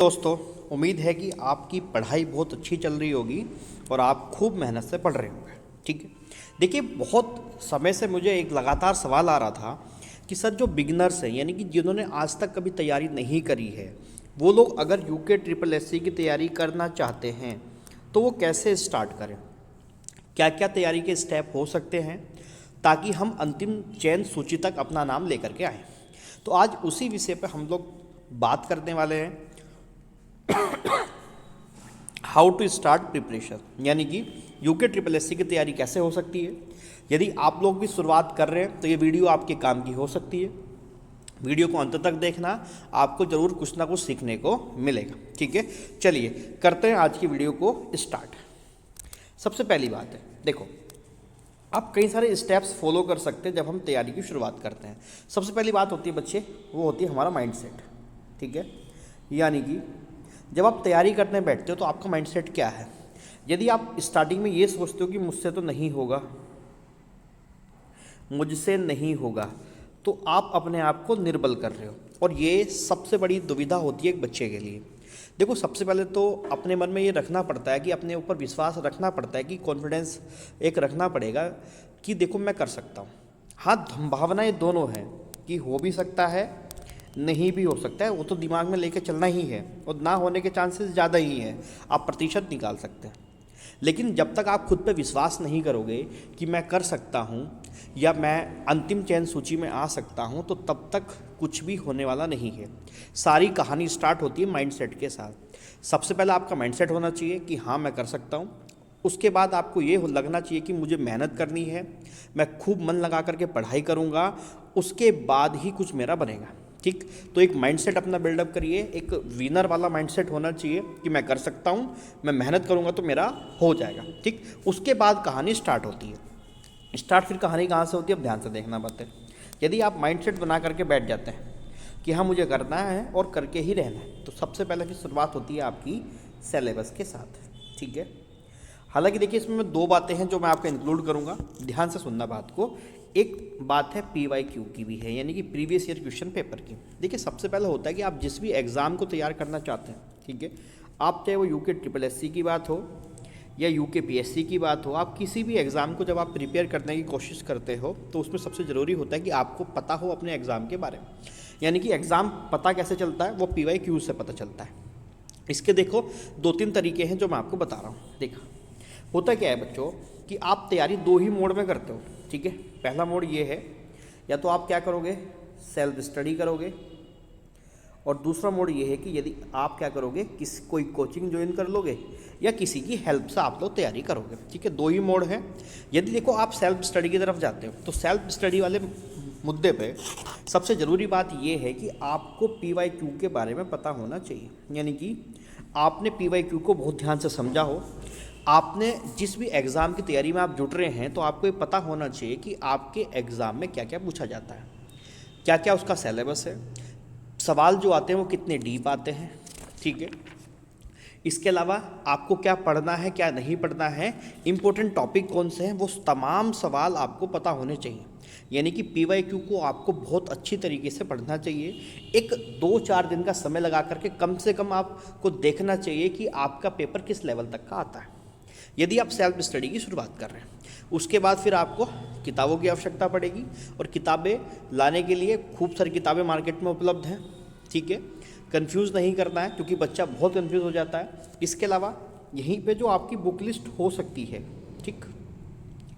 दोस्तों, उम्मीद है कि आपकी पढ़ाई बहुत अच्छी चल रही होगी और आप खूब मेहनत से पढ़ रहे होंगे। ठीक है। देखिए, बहुत समय से मुझे एक लगातार सवाल आ रहा था कि सर, जो बिगनर्स हैं यानी कि जिन्होंने आज तक कभी तैयारी नहीं करी है, वो लोग अगर यूके ट्रिपल एससी की तैयारी करना चाहते हैं तो वो कैसे स्टार्ट करें, क्या क्या तैयारी के स्टेप हो सकते हैं ताकि हम अंतिम चयन सूची तक अपना नाम लेकर के आएँ। तो आज उसी विषय पर हम लोग बात करने वाले हैं, हाउ टू स्टार्ट प्रिपरेशन, यानी कि यूके ट्रिपल एससी की तैयारी कैसे हो सकती है। यदि आप लोग भी शुरुआत कर रहे हैं तो ये वीडियो आपके काम की हो सकती है। वीडियो को अंत तक देखना, आपको ज़रूर कुछ ना कुछ सीखने को मिलेगा। ठीक है, चलिए करते हैं आज की वीडियो को स्टार्ट। सबसे पहली बात है, देखो, आप कई सारे स्टेप्स फॉलो कर सकते हैं जब हम तैयारी की शुरुआत करते हैं। सबसे पहली बात होती है बच्चे, वो होती है हमारा माइंडसेट। ठीक है, यानी कि जब आप तैयारी करने बैठते हो तो आपका माइंडसेट क्या है। यदि आप स्टार्टिंग में ये सोचते हो कि मुझसे तो नहीं होगा, मुझसे नहीं होगा, तो आप अपने आप को निर्बल कर रहे हो, और ये सबसे बड़ी दुविधा होती है एक बच्चे के लिए। देखो, सबसे पहले तो अपने मन में ये रखना पड़ता है कि अपने ऊपर विश्वास रखना पड़ता है, कि कॉन्फिडेंस एक रखना पड़ेगा कि देखो मैं कर सकता हूँ। हाँ, संभावनाएं दोनों हैं कि हो भी सकता है, नहीं भी हो सकता है, वो तो दिमाग में लेके चलना ही है, और ना होने के चांसेस ज़्यादा ही हैं, आप प्रतिशत निकाल सकते हैं। लेकिन जब तक आप खुद पे विश्वास नहीं करोगे कि मैं कर सकता हूँ या मैं अंतिम चयन सूची में आ सकता हूँ, तो तब तक कुछ भी होने वाला नहीं है। सारी कहानी स्टार्ट होती है माइंडसेट के साथ। सबसे पहले आपका माइंडसेट होना चाहिए कि हाँ मैं कर सकता हूँ। उसके बाद आपको ये लगना चाहिए कि मुझे मेहनत करनी है, मैं खूब मन लगा करके पढ़ाई करूँगा, उसके बाद ही कुछ मेरा बनेगा। ठीक, तो एक माइंडसेट अपना बिल्डअप करिए। एक विनर वाला माइंडसेट होना चाहिए कि मैं कर सकता हूँ, मैं मेहनत करूँगा तो मेरा हो जाएगा। ठीक, उसके बाद कहानी स्टार्ट होती है। स्टार्ट फिर कहानी कहाँ से होती है, अब ध्यान से देखना बातें। यदि आप माइंडसेट बना करके बैठ जाते हैं कि हाँ मुझे करना है और करके ही रहना है, तो सबसे पहले की शुरुआत होती है आपकी सिलेबस के साथ। ठीक है, हालांकि देखिए, इसमें दो बातें हैं जो मैं आपको इंक्लूड करूंगा, ध्यान से सुनना बात को। एक बात है PYQ की भी है, यानी कि प्रीवियस ईयर क्वेश्चन पेपर की। देखिए, सबसे पहले होता है कि आप जिस भी एग्ज़ाम को तैयार करना चाहते हैं, ठीक है, आप चाहे वो यूके ट्रिपल एससी की बात हो या यूके PSC की बात हो, आप किसी भी एग्ज़ाम को जब आप प्रिपेयर करने की कोशिश करते हो तो उसमें सबसे ज़रूरी होता है कि आपको पता हो अपने एग्ज़ाम के बारे में। यानी कि एग्ज़ाम पता कैसे चलता है, वो PYQ से पता चलता है। इसके देखो 2-3 तरीके हैं जो मैं आपको बता रहा हूँ। देखा, होता क्या है बच्चों कि आप तैयारी दो ही मोड में करते हो। ठीक है, पहला मोड ये है, या तो आप क्या करोगे, सेल्फ स्टडी करोगे, और दूसरा मोड ये है कि यदि आप क्या करोगे, कोई कोचिंग ज्वाइन कर लोगे या किसी की हेल्प से आप लोग तैयारी करोगे। ठीक है, दो ही मोड है। यदि देखो आप सेल्फ स्टडी की तरफ जाते हो तो सेल्फ स्टडी वाले मुद्दे पे सबसे ज़रूरी बात यह है कि आपको PYQ के बारे में पता होना चाहिए। यानी कि आपने PYQ को बहुत ध्यान से समझा हो, आपने जिस भी एग्ज़ाम की तैयारी में आप जुट रहे हैं तो आपको ये पता होना चाहिए कि आपके एग्ज़ाम में क्या क्या पूछा जाता है, क्या क्या उसका सिलेबस है, सवाल जो आते हैं वो कितने डीप आते हैं। ठीक है, इसके अलावा आपको क्या पढ़ना है, क्या नहीं पढ़ना है, इम्पोर्टेंट टॉपिक कौन से हैं, वो तमाम सवाल आपको पता होने चाहिए। यानी कि PYQ को आपको बहुत अच्छी तरीके से पढ़ना चाहिए। एक 2-4 दिन का समय लगा करके कम से कम आपको देखना चाहिए कि आपका पेपर किस लेवल तक का आता है, यदि आप सेल्फ स्टडी की शुरुआत कर रहे हैं। उसके बाद फिर आपको किताबों की आवश्यकता पड़ेगी, और किताबें लाने के लिए खूब सारी किताबें मार्केट में उपलब्ध हैं। ठीक है, कंफ्यूज नहीं करना है क्योंकि बच्चा बहुत कंफ्यूज हो जाता है। इसके अलावा यहीं पे जो आपकी बुक लिस्ट हो सकती है, ठीक,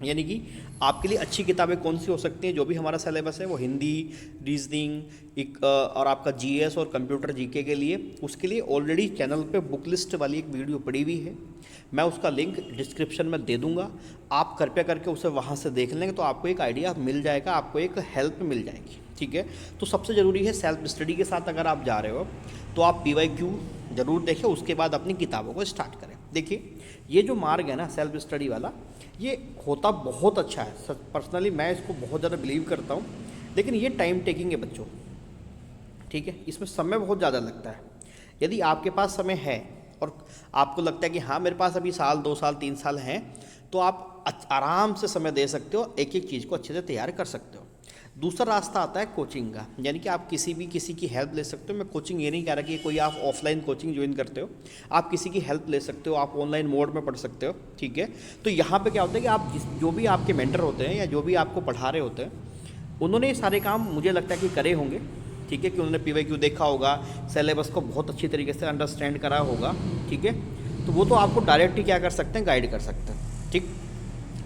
यानी कि आपके लिए अच्छी किताबें कौन सी हो सकती हैं, जो भी हमारा सिलेबस है वो हिंदी, रीजनिंग और आपका GS और कंप्यूटर GK के लिए, उसके लिए ऑलरेडी चैनल पे बुक लिस्ट वाली एक वीडियो पड़ी हुई है, मैं उसका लिंक डिस्क्रिप्शन में दे दूंगा। आप कृपया करके उसे वहाँ से देख लेंगे तो आपको एक आइडिया मिल जाएगा, आपको एक हेल्प मिल जाएगी। ठीक है, तो सबसे ज़रूरी है सेल्फ स्टडी के साथ अगर आप जा रहे हो तो आप PYQ ज़रूर देखें, उसके बाद अपनी किताबों को स्टार्ट करें। देखिए, ये जो मार्ग है ना सेल्फ स्टडी वाला, ये होता बहुत अच्छा है। पर्सनली मैं इसको बहुत ज़्यादा बिलीव करता हूँ, लेकिन ये टाइम टेकिंग है बच्चों। ठीक है, इसमें समय बहुत ज़्यादा लगता है। यदि आपके पास समय है और आपको लगता है कि हाँ मेरे पास अभी साल, 2 साल, 3 साल हैं, तो आप आराम से समय दे सकते हो, एक एक चीज़ को अच्छे से तैयार कर सकते हो। दूसरा रास्ता आता है कोचिंग का, यानी कि आप किसी की हेल्प ले सकते हो। मैं कोचिंग ये नहीं कह रहा कि कोई आप ऑफलाइन कोचिंग ज्वाइन करते हो, आप किसी की हेल्प ले सकते हो, आप ऑनलाइन मोड में पढ़ सकते हो, ठीक है। तो यहाँ पे क्या होता है कि आप जो भी आपके मेंटर होते हैं या जो भी आपको पढ़ा रहे होते हैं, उन्होंने ये सारे काम मुझे लगता है कि करे होंगे, ठीक है, कि उन्होंने PYQ देखा होगा, सिलेबस को बहुत अच्छी तरीके से अंडरस्टैंड करा होगा, ठीक है। तो वो तो आपको डायरेक्टली क्या कर सकते हैं, गाइड कर सकते हैं, ठीक।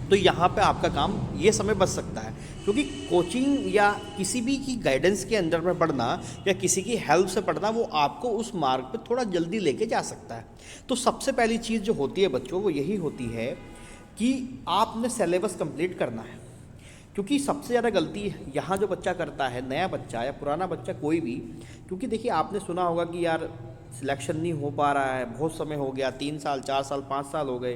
तो यहाँ पे आपका काम ये समय बच सकता है, क्योंकि कोचिंग या किसी भी की गाइडेंस के अंदर में पढ़ना या किसी की हेल्प से पढ़ना वो आपको उस मार्ग पे थोड़ा जल्दी लेके जा सकता है। तो सबसे पहली चीज़ जो होती है बच्चों, वो यही होती है कि आपने सिलेबस कंप्लीट करना है। क्योंकि सबसे ज़्यादा गलती यहाँ जो बच्चा करता है, नया बच्चा या पुराना बच्चा कोई भी, क्योंकि देखिए आपने सुना होगा कि यार सिलेक्शन नहीं हो पा रहा है, बहुत समय हो गया, 3 साल 4 साल 5 साल हो गए,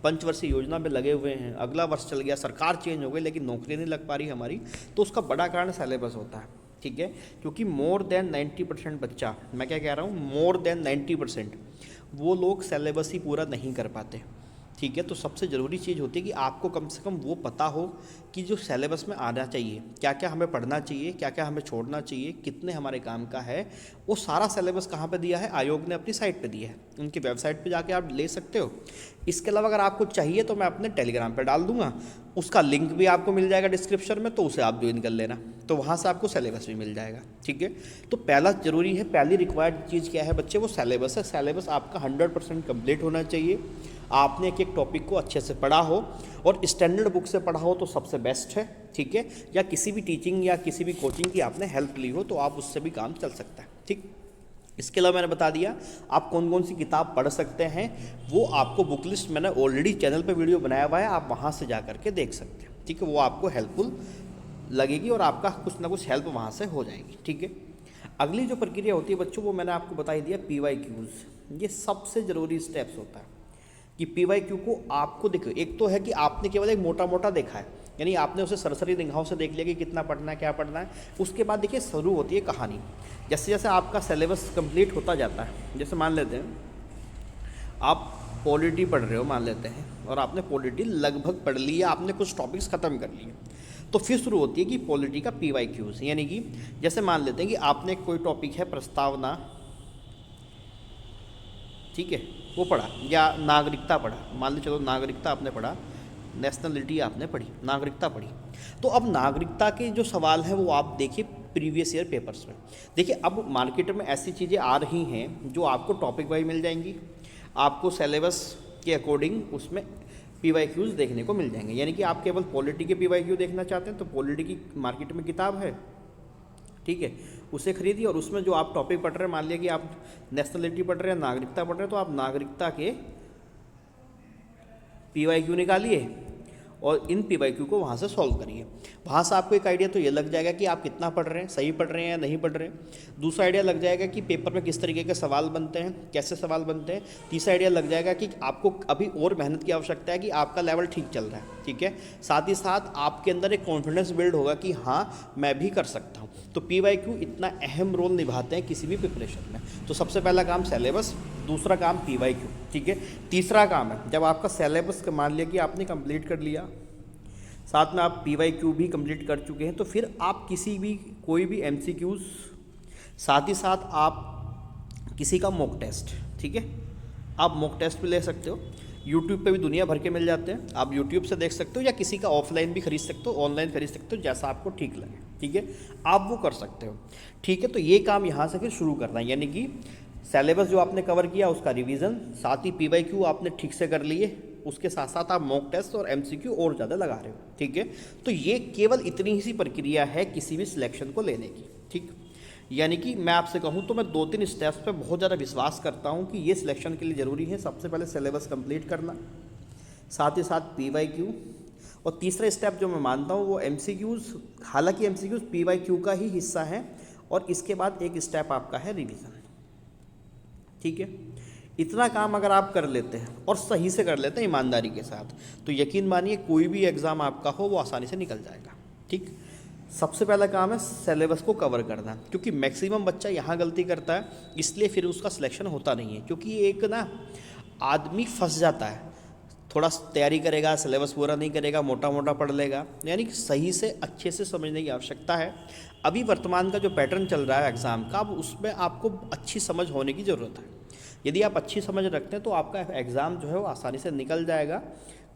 पंचवर्षीय योजना में लगे हुए हैं, अगला वर्ष चल गया, सरकार चेंज हो गई, लेकिन नौकरी नहीं लग पा रही हमारी। तो उसका बड़ा कारण सिलेबस होता है, ठीक है। क्योंकि मोर देन 90% बच्चा, मैं क्या कह रहा हूँ, मोर देन 90% वो लोग सिलेबस ही पूरा नहीं कर पाते, ठीक है। तो सबसे ज़रूरी चीज़ होती है कि आपको कम से कम वो पता हो कि जो सिलेबस में आना चाहिए, क्या क्या हमें पढ़ना चाहिए, क्या क्या हमें छोड़ना चाहिए, कितने हमारे काम का है, वो सारा सिलेबस कहाँ पे दिया है, आयोग ने अपनी साइट पे दिया है, उनकी वेबसाइट पे जाके आप ले सकते हो। इसके अलावा अगर आपको चाहिए तो मैं अपने टेलीग्राम पे डाल दूंगा, उसका लिंक भी आपको मिल जाएगा डिस्क्रिप्शन में, तो उसे आप ज्वाइन कर लेना, तो वहाँ से आपको सिलेबस भी मिल जाएगा, ठीक है। तो पहला जरूरी है, पहली रिक्वायर्ड चीज़ क्या है बच्चे, वो सिलेबस है। सिलेबस आपका 100% कंप्लीट होना चाहिए, आपने एक एक टॉपिक को अच्छे से पढ़ा हो और स्टैंडर्ड बुक से पढ़ा हो तो सबसे बेस्ट है, ठीक है। या किसी भी टीचिंग या किसी भी कोचिंग की आपने हेल्प ली हो तो आप उससे भी काम चल सकता है, ठीक। इसके अलावा मैंने बता दिया आप कौन कौन सी किताब पढ़ सकते हैं, वो आपको बुक लिस्ट मैंने ऑलरेडी चैनल पे वीडियो बनाया हुआ है, आप वहाँ से जा करके देख सकते हैं, ठीक है। वो आपको हेल्पफुल लगेगी और आपका कुछ ना कुछ हेल्प वहाँ से हो जाएगी, ठीक है। अगली जो प्रक्रिया होती है बच्चों, वो मैंने आपको बता ही दिया, PYQs। ये सबसे ज़रूरी स्टेप्स होता है कि PYQ को आपको देखो, एक तो है कि आपने केवल एक मोटा मोटा देखा है, यानी आपने उसे सरसरी निगाहों से देख लिया कि कितना पढ़ना है, क्या पढ़ना है। उसके बाद देखिए शुरू होती है कहानी। जैसे जैसे आपका सिलेबस कंप्लीट होता जाता है, जैसे मान लेते हैं आप पॉलिटी पढ़ रहे हो, मान लेते हैं, और आपने पॉलिटी लगभग पढ़ ली है, आपने कुछ टॉपिक्स ख़त्म कर लिए, तो फिर शुरू होती है कि पॉलिटी का PYQs, यानी कि जैसे मान लेते हैं कि आपने कोई टॉपिक है प्रस्तावना, ठीक है, वो पढ़ा, या नागरिकता पढ़ा, मान लो चलो नागरिकता आपने पढ़ा, नेशनलिटी आपने पढ़ी, नागरिकता पढ़ी। तो अब नागरिकता के जो सवाल हैं वो आप देखिए प्रीवियस ईयर पेपर्स में। देखिए अब मार्केट में ऐसी चीज़ें आ रही हैं जो आपको टॉपिक वाइज मिल जाएंगी, आपको सिलेबस के अकॉर्डिंग उसमें PYQs देखने को मिल जाएंगे। यानी कि आप केवल पॉलिटी के PYQ देखना चाहते हैं तो पॉलिटी की मार्केट में किताब है, ठीक है, उसे खरीदिए, और उसमें जो आप टॉपिक पढ़ रहे हैं, मान लिया कि आप नेशनलिटी पढ़ रहे हैं, नागरिकता पढ़ रहे हैं, तो आप नागरिकता के PYQ निकालिए और इन PYQ को वहाँ से सॉल्व करिए। वहाँ से आपको एक आइडिया तो ये लग जाएगा कि आप कितना पढ़ रहे हैं, सही पढ़ रहे हैं या नहीं पढ़ रहे हैं। दूसरा आइडिया लग जाएगा कि पेपर में किस तरीके के सवाल बनते हैं, कैसे सवाल बनते हैं। तीसरा आइडिया लग जाएगा कि आपको अभी और मेहनत की आवश्यकता है, कि आपका लेवल ठीक चल रहा है, ठीक है। साथ ही साथ आपके अंदर एक कॉन्फिडेंस बिल्ड होगा कि हाँ मैं भी कर सकता हूँ। तो PYQ इतना अहम रोल निभाते हैं किसी भी प्रिपरेशन में। तो सबसे पहला काम सिलेबस, दूसरा काम PYQ, ठीक है। तीसरा काम है जब आपका सिलेबस मान लिया कि आपने कंप्लीट कर लिया, साथ में आप PYQ भी कंप्लीट कर चुके हैं, तो फिर आप किसी भी कोई भी MCQs, साथ ही साथ आप किसी का मॉक टेस्ट, ठीक है, आप मॉक टेस्ट भी ले सकते हो। यूट्यूब पे भी दुनिया भर के मिल जाते हैं, आप यूट्यूब से देख सकते हो, या किसी का ऑफलाइन भी खरीद सकते हो, ऑनलाइन खरीद सकते हो, जैसा आपको ठीक लगे, ठीक है, आप वो कर सकते हो, ठीक है। तो ये काम यहाँ से फिर शुरू करना है, यानी कि सिलेबस जो आपने कवर किया उसका रिवीजन, साथ ही PYQ आपने ठीक से कर लिए, उसके साथ साथ आप मॉक टेस्ट और MCQ और ज़्यादा लगा रहे हो, ठीक है। तो ये केवल इतनी ही सी प्रक्रिया है किसी भी सिलेक्शन को लेने की, ठीक। यानी कि मैं आपसे कहूँ तो मैं 2-3 स्टेप्स पे बहुत ज़्यादा विश्वास करता हूँ कि ये सिलेक्शन के लिए ज़रूरी है। सबसे पहले सिलेबस कंप्लीट करना, साथ ही साथ PYQ, और तीसरा स्टेप जो मैं मानता हूँ वो MCQs। हालांकि MCQs PYQ का ही हिस्सा है, और इसके बाद एक स्टेप आपका है रिवीजन, ठीक है। इतना काम अगर आप कर लेते हैं और सही से कर लेते हैं ईमानदारी के साथ, तो यकीन मानिए कोई भी एग्ज़ाम आपका हो वो आसानी से निकल जाएगा, ठीक। सबसे पहला काम है सिलेबस को कवर करना, क्योंकि मैक्सिमम बच्चा यहाँ गलती करता है, इसलिए फिर उसका सिलेक्शन होता नहीं है। क्योंकि एक ना आदमी फंस जाता है, थोड़ा तैयारी करेगा, सिलेबस पूरा नहीं करेगा, मोटा मोटा पढ़ लेगा, यानी कि सही से अच्छे से समझने की आवश्यकता है। अभी वर्तमान का जो पैटर्न चल रहा है एग्ज़ाम का, अब उसमें आपको अच्छी समझ होने की ज़रूरत है। यदि आप अच्छी समझ रखते हैं तो आपका एग्ज़ाम जो है वो आसानी से निकल जाएगा,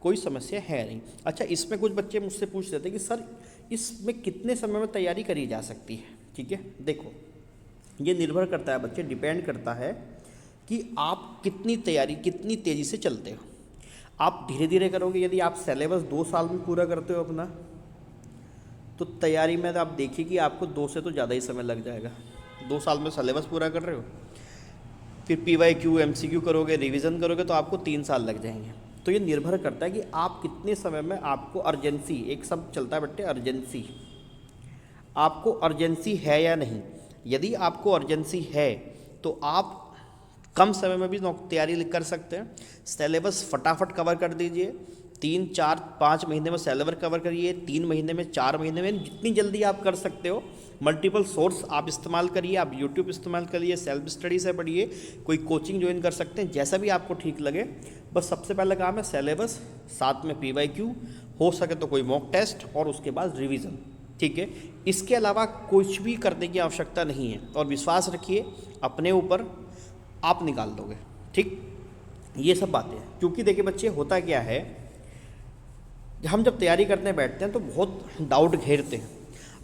कोई समस्या है नहीं। अच्छा, इसमें कुछ बच्चे मुझसे पूछ रहे थे कि सर इसमें कितने समय में तैयारी करी जा सकती है। ठीक है, देखो ये निर्भर करता है बच्चे, डिपेंड करता है कि आप कितनी तैयारी कितनी तेज़ी से चलते हो। आप धीरे धीरे करोगे, यदि आप सिलेबस 2 साल में पूरा करते हो अपना, तो तैयारी में आप देखिए कि आपको 2 से तो ज़्यादा ही समय लग जाएगा। 2 साल में सिलेबस पूरा कर रहे हो, फिर PYQ MCQ करोगे, रिवीजन करोगे, तो आपको 3 साल लग जाएंगे। तो ये निर्भर करता है कि आप कितने समय में, आपको अर्जेंसी, एक शब्द चलता है बट्टे अर्जेंसी, आपको अर्जेंसी है या नहीं। यदि आपको अर्जेंसी है तो आप कम समय में भी तैयारी कर सकते हैं। सिलेबस फटाफट कवर कर दीजिए, 3, 4, 5 महीने में सिलेबस कवर करिए, 3 महीने में, 4 महीने में, जितनी जल्दी आप कर सकते हो। मल्टीपल सोर्स आप इस्तेमाल करिए, आप यूट्यूब इस्तेमाल करिए, सेल्फ स्टडी से पढ़िए, कोई कोचिंग ज्वाइन कर सकते हैं, जैसा भी आपको ठीक लगे। बस सबसे पहला काम है सिलेबस, साथ में PYQ, हो सके तो कोई मॉक टेस्ट, और उसके बाद रिवीजन। ठीक है, इसके अलावा कुछ भी करने की आवश्यकता नहीं है, और विश्वास रखिए अपने ऊपर, आप निकाल दोगे। ठीक, ये सब बातें हैं। क्योंकि देखिए बच्चे, होता क्या है, हम जब तैयारी करने बैठते हैं तो बहुत डाउट घेरते हैं।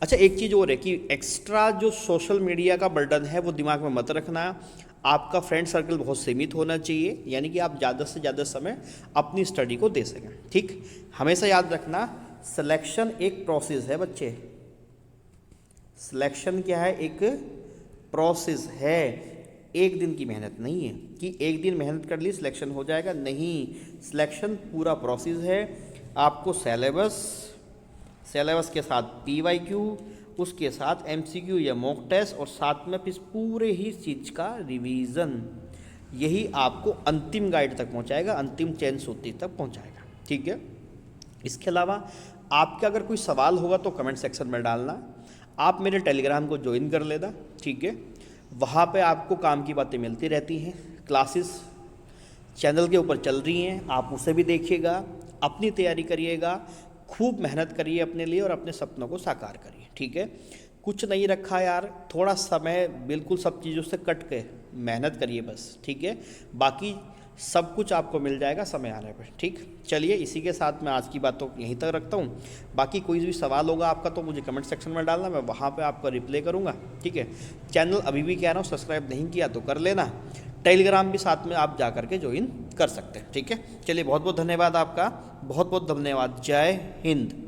अच्छा, एक चीज़ और है कि एक्स्ट्रा जो सोशल मीडिया का बर्डन है वो दिमाग में मत रखना। आपका फ्रेंड सर्कल बहुत सीमित होना चाहिए, यानी कि आप ज़्यादा से ज़्यादा समय अपनी स्टडी को दे सकें। ठीक, हमेशा याद रखना, सिलेक्शन एक प्रोसेस है बच्चे। सिलेक्शन क्या है? एक प्रोसेस है, एक दिन की मेहनत नहीं है कि एक दिन मेहनत कर ली सिलेक्शन हो जाएगा। नहीं, सिलेक्शन पूरा प्रोसेस है। आपको सिलेबस के साथ PYQ, उसके साथ MCQ या मॉक टेस्ट, और साथ में फिर पूरे ही चीज़ का रिवीजन, यही आपको अंतिम गाइड तक पहुंचाएगा, अंतिम चयन सूची तक पहुंचाएगा। ठीक है, इसके अलावा आपका अगर कोई सवाल होगा तो कमेंट सेक्शन में डालना। आप मेरे टेलीग्राम को ज्वाइन कर लेना। ठीक है, वहाँ पे आपको काम की बातें मिलती रहती हैं, क्लासेस चैनल के ऊपर चल रही हैं, आप उसे भी देखिएगा, अपनी तैयारी करिएगा, खूब मेहनत करिए अपने लिए और अपने सपनों को साकार करिए। ठीक है, कुछ नहीं रखा यार, थोड़ा समय बिल्कुल सब चीज़ों से कट के मेहनत करिए बस। ठीक है, बाकी सब कुछ आपको मिल जाएगा समय आने पर। ठीक, चलिए इसी के साथ मैं आज की बात तो यहीं तक रखता हूँ। बाकी कोई भी सवाल होगा आपका तो मुझे कमेंट सेक्शन में डालना, मैं वहाँ पे आपका रिप्लाई करूँगा। ठीक है, चैनल अभी भी कह रहा हूँ सब्सक्राइब नहीं किया तो कर लेना, टेलीग्राम भी साथ में आप जा करके ज्वाइन कर सकते हैं। ठीक है, चलिए बहुत बहुत धन्यवाद आपका, बहुत बहुत धन्यवाद। जय हिंद।